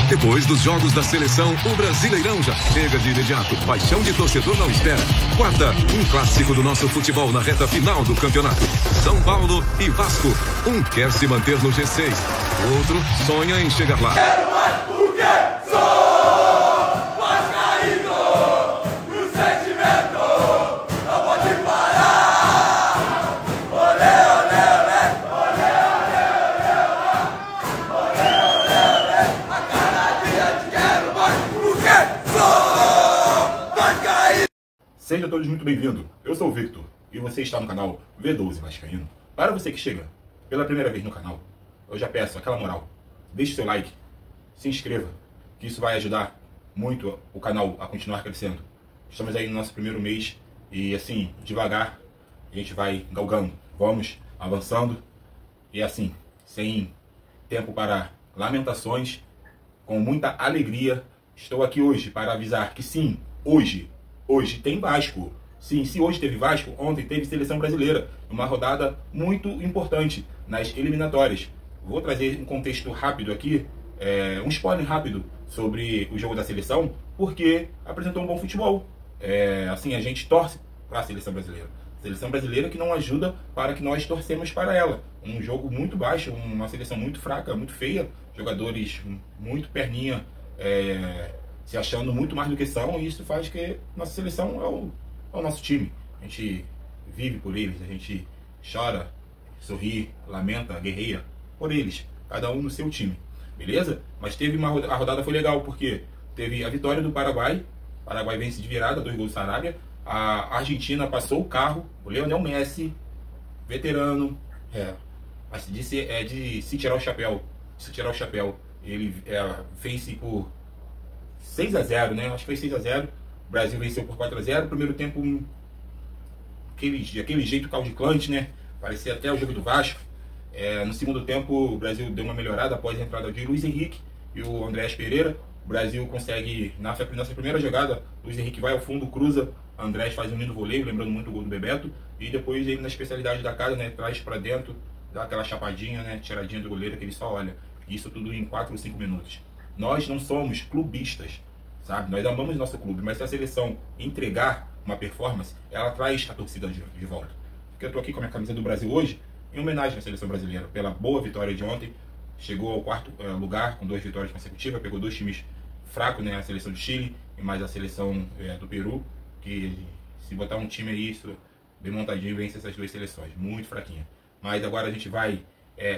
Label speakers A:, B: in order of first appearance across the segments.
A: Depois dos jogos da seleção, o Brasileirão já chega de imediato. Paixão de torcedor não espera. Quarta, um clássico do nosso futebol na reta final do campeonato. São Paulo e Vasco. Um quer se manter no G6, o outro sonha em chegar lá.
B: Quero mais porque sou vascaíno. O sentimento não pode parar. Olé, olé, olé. Olé, olé, olé, olé. Olé, olé, olé. A cada dia te quero mais porque sou vascaíno.
C: Sejam todos muito bem-vindos. Eu sou o Victor e você está no canal V12 Vascaíno. Para você que chega pela primeira vez no canal, eu já peço aquela moral. Deixe seu like, se inscreva, que isso vai ajudar muito o canal a continuar crescendo. Estamos aí no nosso primeiro mês e assim, devagar, a gente vai galgando. Vamos avançando e assim, sem tempo para lamentações, com muita alegria, estou aqui hoje para avisar que sim, hoje tem Vasco. Sim, se hoje teve Vasco, ontem teve Seleção Brasileira. Uma rodada muito importante nas eliminatórias. Vou trazer um contexto rápido aqui, um spoiler rápido sobre o jogo da seleção, porque apresentou um bom futebol. Assim, a gente torce para a Seleção Brasileira. Seleção Brasileira que não ajuda para que nós torcemos para ela. Um jogo muito baixo, uma seleção muito fraca, muito feia. Jogadores muito perninha, se achando muito mais do que são. E isso faz que nossa seleção é o nosso time. A gente vive por eles, a gente chora, sorri, lamenta, guerreia por eles, cada um no seu time, beleza? Mas a rodada foi legal, porque teve a vitória do Paraguai. O Paraguai vence de virada, 2 gols do Sarabia. A Argentina passou o carro, o Lionel Messi, veterano, mas de se tirar o chapéu, ele vence por 6-0, né? Acho que foi 6-0. O Brasil venceu por 4-0. Primeiro tempo, aquele jeito caudiclante, né? Parecia até o jogo do Vasco. No segundo tempo, o Brasil deu uma melhorada após a entrada de Luiz Henrique e o Andrés Pereira. O Brasil consegue, nessa primeira jogada, Luiz Henrique vai ao fundo, cruza, Andrés faz um lindo voleio, lembrando muito o gol do Bebeto. E depois ele, na especialidade da casa, né? Traz para dentro, dá aquela chapadinha, né? Tiradinha do goleiro que ele só olha. Isso tudo em 4 ou 5 minutos. Nós não somos clubistas, sabe? Nós amamos nosso clube, mas se a seleção entregar uma performance, ela traz a torcida de volta. Porque eu tô aqui com a minha camisa do Brasil hoje, em homenagem à seleção brasileira, pela boa vitória de ontem. Chegou ao 4º lugar com 2 vitórias consecutivas, pegou 2 times fracos, né? A seleção do Chile e mais a seleção do Peru, que se botar um time aí, isso bem montadinho, vence essas 2 seleções, muito fraquinha. Mas agora a gente vai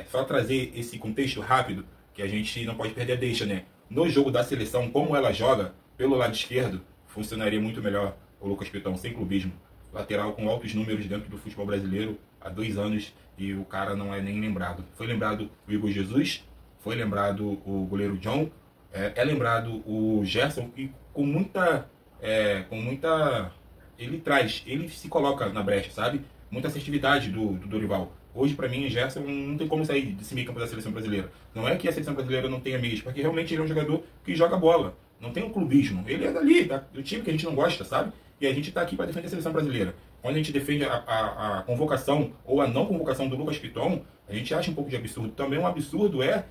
C: só trazer esse contexto rápido, que a gente não pode perder a deixa, né? No jogo da seleção, como ela joga pelo lado esquerdo, funcionaria muito melhor o Lucas Piton, sem clubismo. Lateral com altos números dentro do futebol brasileiro há 2 anos e o cara não é nem lembrado. Foi lembrado o Igor Jesus, foi lembrado o goleiro John, lembrado o Gerson, e com muita... ele se coloca na brecha, sabe? Muita assertividade do Dorival. Hoje, para mim, o Gerson não tem como sair desse meio campo da seleção brasileira. Não é que a seleção brasileira não tenha meios, porque realmente ele é um jogador que joga bola. Não tem um clubismo. Ele é dali, do time que a gente não gosta, sabe? E a gente está aqui para defender a seleção brasileira. Quando a gente defende a convocação ou a não convocação do Lucas Piton, a gente acha um pouco de absurdo. Também um absurdo é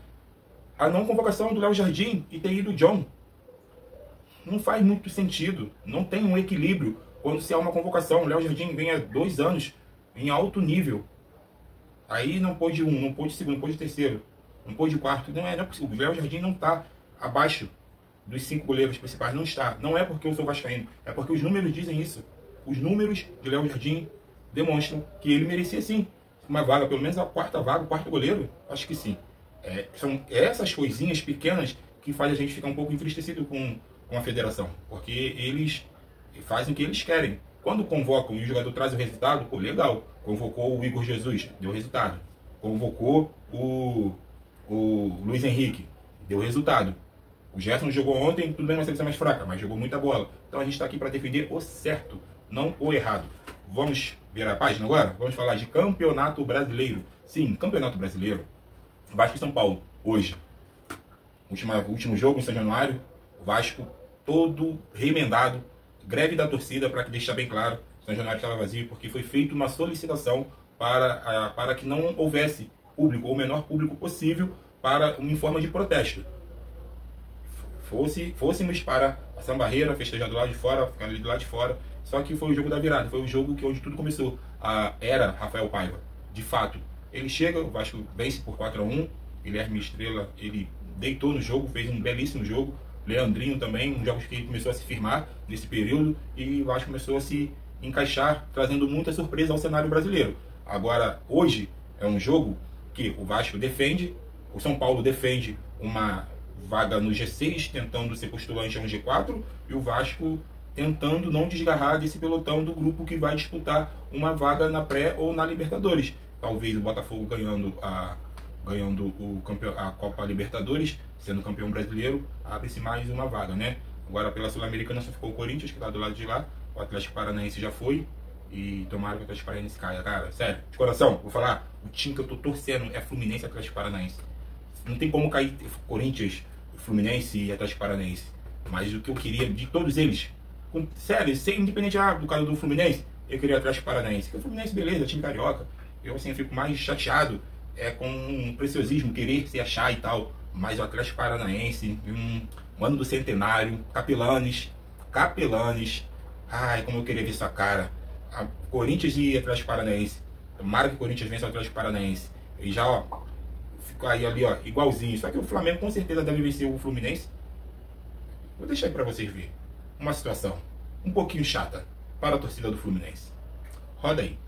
C: a não convocação do Léo Jardim e ter ido o John. Não faz muito sentido. Não tem um equilíbrio quando se há uma convocação. O Léo Jardim vem há 2 anos em alto nível. Aí não pôde não pôde segundo, não pôde terceiro, não pôde quarto. Não é possível. O Léo Jardim não está abaixo dos 5 goleiros principais, não está. Não é porque eu sou vascaíno, é porque os números dizem isso. Os números de Léo Jardim demonstram que ele merecia sim uma vaga, pelo menos a 4ª vaga, o 4º goleiro, acho que sim. São essas coisinhas pequenas que fazem a gente ficar um pouco entristecido com a federação, porque eles fazem o que eles querem. Quando convocam e o jogador traz o resultado, pô, legal. Convocou o Igor Jesus, deu resultado. Convocou o Luiz Henrique, deu resultado. O Gerson jogou ontem, tudo bem, uma seleção mais fraca, mas jogou muita bola. Então a gente está aqui para defender o certo, não o errado. Vamos virar a página agora? Vamos falar de Campeonato Brasileiro. Sim, Campeonato Brasileiro. Vasco e São Paulo, hoje. Último jogo em São Januário. Vasco todo remendado. Greve da torcida, para que deixar bem claro. São Januário estava vazio porque foi feita uma solicitação para que não houvesse público, ou o menor público possível, em forma de protesto. fôssemos para a São Barreira, festejar do lado de fora, ficar ali do lado de fora. Só que foi o jogo da virada, foi o jogo onde tudo começou. Era Rafael Paiva, de fato. Ele chega, o Vasco vence por 4-1, Guilherme Estrela, ele deitou no jogo, fez um belíssimo jogo. Leandrinho também, um jogo que ele começou a se firmar nesse período e o Vasco começou a se encaixar, trazendo muita surpresa ao cenário brasileiro. Agora, hoje, é um jogo que o Vasco defende, o São Paulo defende uma vaga no G6, tentando ser postulante a um G4, e o Vasco tentando não desgarrar desse pelotão do grupo que vai disputar uma vaga na pré ou na Libertadores. Talvez o Botafogo ganhando a Copa Libertadores, sendo campeão brasileiro, abre-se mais uma vaga, né? Agora pela Sul-Americana só ficou o Corinthians, que está do lado de lá, o Atlético Paranaense já foi, e tomara que o Atlético Paranaense caia, cara, sério, de coração, vou falar, o time que eu tô torcendo é Fluminense e Atlético Paranaense. Não tem como cair Corinthians, Fluminense e Atlético Paranaense, mas o que eu queria de todos eles, sério, independente do caso do Fluminense, eu queria Atlético Paranaense, porque o Fluminense, beleza, time carioca, eu assim, eu fico mais chateado, com um preciosismo, querer se achar e tal, mas o Atlético Paranaense, um ano do centenário, Capelanes, ai, como eu queria ver sua cara, Corinthians e Atlético Paranaense, tomara que o Corinthians vença o Atlético Paranaense, e já, ó, fica aí ali, ó, igualzinho, só que o Flamengo com certeza deve vencer o Fluminense. Vou deixar aí pra vocês verem uma situação um pouquinho chata para a torcida do Fluminense. Roda aí.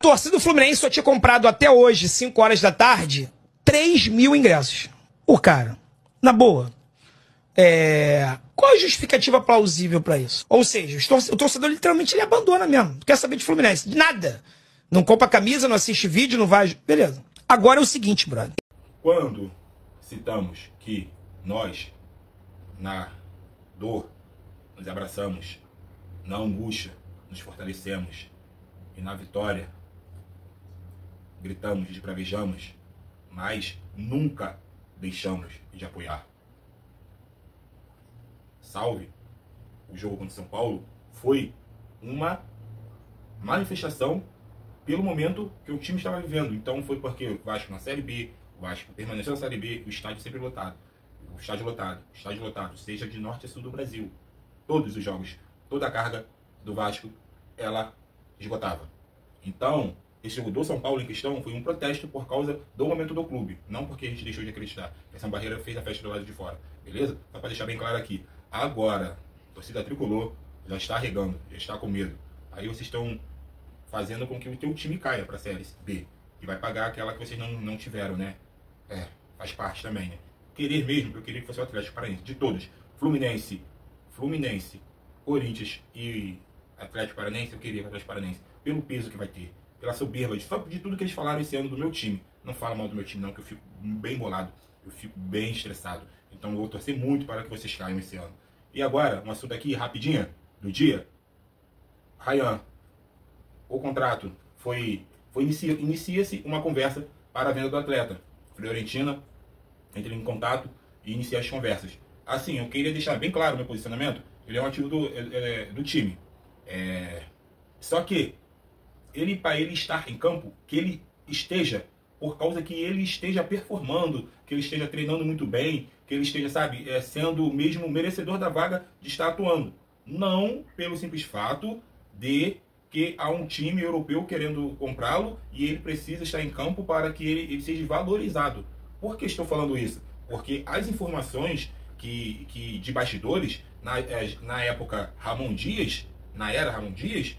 D: A torcida do Fluminense só tinha comprado até hoje, 5 horas da tarde, 3.000 ingressos. O cara, na boa, qual a justificativa plausível para isso? Ou seja, o torcedor literalmente ele abandona mesmo. Não quer saber de Fluminense, de nada. Não compra camisa, não assiste vídeo, não vai... Beleza. Agora é o seguinte, brother.
C: Quando citamos que nós, na dor, nos abraçamos, na angústia, nos fortalecemos, e na vitória, gritamos, desbravejamos, mas nunca deixamos de apoiar. Salve! O jogo contra o São Paulo foi uma manifestação pelo momento que o time estava vivendo. Então foi porque o Vasco na Série B, o Vasco permaneceu na Série B, o estádio sempre lotado. O estádio lotado, seja de norte a sul do Brasil. Todos os jogos, toda a carga do Vasco, ela esgotava. Então, esse jogo do São Paulo em questão foi um protesto por causa do momento do clube. Não porque a gente deixou de acreditar. Essa Barreira fez a festa do lado de fora. Beleza? Só para deixar bem claro aqui. Agora, a torcida tricolor já está regando, já está com medo. Aí vocês estão fazendo com que o teu time caia para a Série B. E vai pagar aquela que vocês não tiveram, né? Faz parte também, né? Querer mesmo, eu queria que fosse o Atlético Paranaense. De todos. Fluminense, Corinthians e Atlético Paranaense, eu queria o Atlético Paranaense. Pelo peso que vai ter, pela soberba, de tudo que eles falaram esse ano do meu time. Não fala mal do meu time não, que eu fico bem bolado, eu fico bem estressado. Então eu vou torcer muito para que vocês caiam esse ano. E agora, um assunto aqui, rapidinho, do dia. Ryan, o contrato inicia-se uma conversa para a venda do atleta. Fiorentina entra em contato e inicia as conversas. Assim, eu queria deixar bem claro o meu posicionamento, ele é um ativo do time. Só que para ele estar em campo, que ele esteja, por causa que ele esteja performando, que ele esteja treinando muito bem, que ele esteja, sabe, sendo mesmo merecedor da vaga de estar atuando. Não pelo simples fato de que há um time europeu querendo comprá-lo e ele precisa estar em campo para que ele seja valorizado. Por que estou falando isso? Porque as informações que de bastidores, na época Ramon Dias, na era Ramon Dias,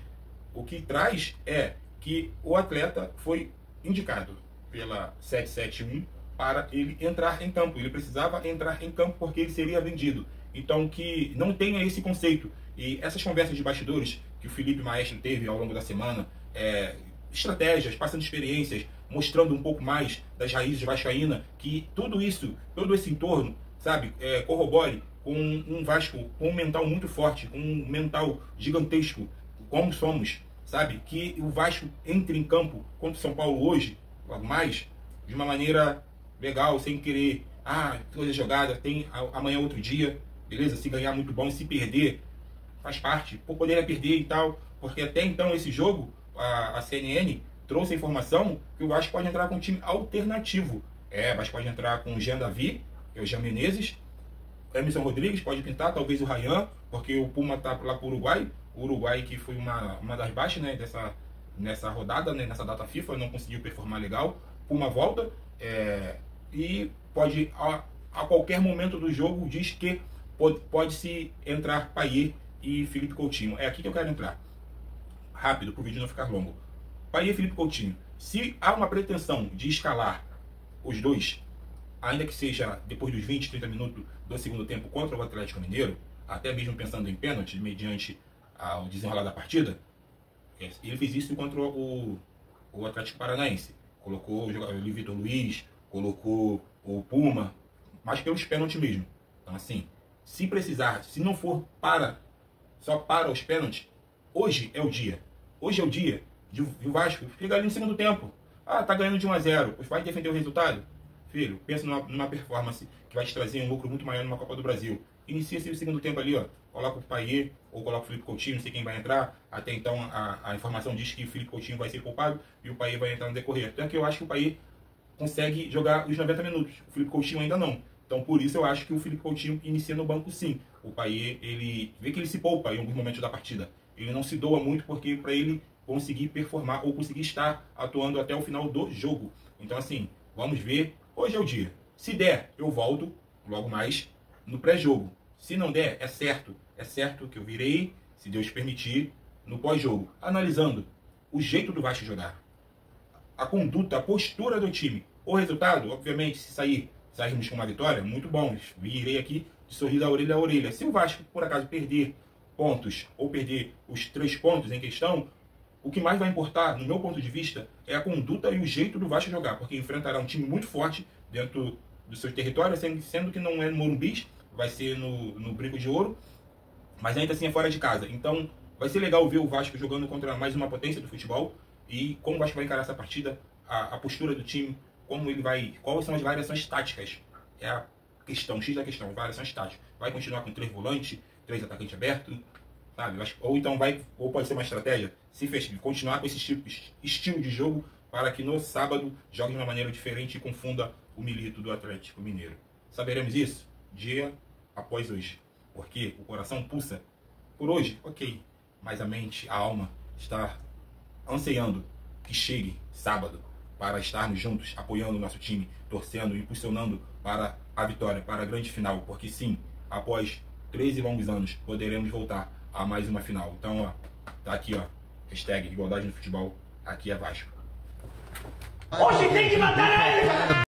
C: o que traz é que o atleta foi indicado pela 771 para ele entrar em campo. Ele precisava entrar em campo porque ele seria vendido. Então que não tenha esse conceito. E essas conversas de bastidores que o Felipe Maestro teve ao longo da semana, estratégias, passando experiências, mostrando um pouco mais das raízes vascaína, que tudo isso, todo esse entorno, sabe, corrobore com um Vasco com um mental muito forte, com um mental gigantesco, como somos, sabe? Que o Vasco entre em campo contra o São Paulo hoje, logo mais, de uma maneira legal, sem querer, toda jogada, tem amanhã outro dia, beleza? Se ganhar muito bom, se perder, faz parte, poderia perder e tal, porque até então esse jogo, a CNN trouxe a informação que o Vasco pode entrar com um time alternativo. O Vasco pode entrar com o Jean Davi, que é o Jean Menezes, Emerson Rodrigues pode pintar, talvez o Ryan, porque o Puma tá lá pro Uruguai. O Uruguai que foi uma das baixas, né, nessa rodada, né, nessa data FIFA, não conseguiu performar legal. Puma volta e pode, a qualquer momento do jogo, diz que pode-se entrar Payet e Felipe Coutinho. É aqui que eu quero entrar. Rápido, para o vídeo não ficar longo. Payet e Felipe Coutinho. Se há uma pretensão de escalar os dois, ainda que seja depois dos 20, 30 minutos do segundo tempo contra o Atlético Mineiro, até mesmo pensando em pênalti, mediante o desenrolar da partida, ele fez isso contra o Atlético Paranaense. Colocou o Vitor Luiz, colocou o Puma, mas pelos pênaltis mesmo. Então, assim, se precisar, se não for só para os pênaltis, hoje é o dia. Hoje é o dia de o Vasco ficar ali no segundo tempo. Tá ganhando de 1-0, vai defender o resultado? Filho, pensa numa performance que vai te trazer um lucro muito maior numa Copa do Brasil. Inicia-se o segundo tempo ali, ó. Coloca o Payet ou coloca o Felipe Coutinho, não sei quem vai entrar. Até então a informação diz que o Felipe Coutinho vai ser poupado e o Payet vai entrar no decorrer. Então é que eu acho que o Payet consegue jogar os 90 minutos. O Felipe Coutinho ainda não. Então por isso eu acho que o Felipe Coutinho inicia no banco sim. O Payet, ele vê que ele se poupa em alguns momentos da partida. Ele não se doa muito porque para ele conseguir performar ou conseguir estar atuando até o final do jogo. Então assim, vamos ver. Hoje é o dia. Se der, eu volto logo mais no pré-jogo. Se não der, é certo que eu virei, se Deus permitir, no pós-jogo, analisando o jeito do Vasco jogar, a conduta, a postura do time. O resultado, obviamente, se sairmos com uma vitória, muito bom. Virei aqui de sorriso da orelha a orelha. Se o Vasco, por acaso, perder pontos ou perder os 3 pontos em questão, o que mais vai importar, no meu ponto de vista, é a conduta e o jeito do Vasco jogar, porque enfrentará um time muito forte dentro do seu território, sendo que não é no Morumbi, vai ser no Brinco de Ouro, mas ainda assim é fora de casa. Então vai ser legal ver o Vasco jogando contra mais uma potência do futebol e como o Vasco vai encarar essa partida, a postura do time, quais são as variações táticas. É a questão, X da questão, variações táticas. Vai continuar com 3 volantes, 3 atacantes abertos, sabe? Ou pode ser uma estratégia, continuar com esse estilo de jogo para que no sábado jogue de uma maneira diferente e confunda o Milito do Atlético Mineiro. Saberemos isso dia após hoje, porque o coração pulsa por hoje, ok, mas a mente, a alma está ansiando que chegue sábado para estarmos juntos, apoiando o nosso time, torcendo, impulsionando para a vitória, para a grande final, porque sim, após 13 longos anos, poderemos voltar a mais uma final. Então, ó, tá aqui, ó, hashtag igualdade no futebol, aqui é Vasco.
B: Hoje tem que matar ele!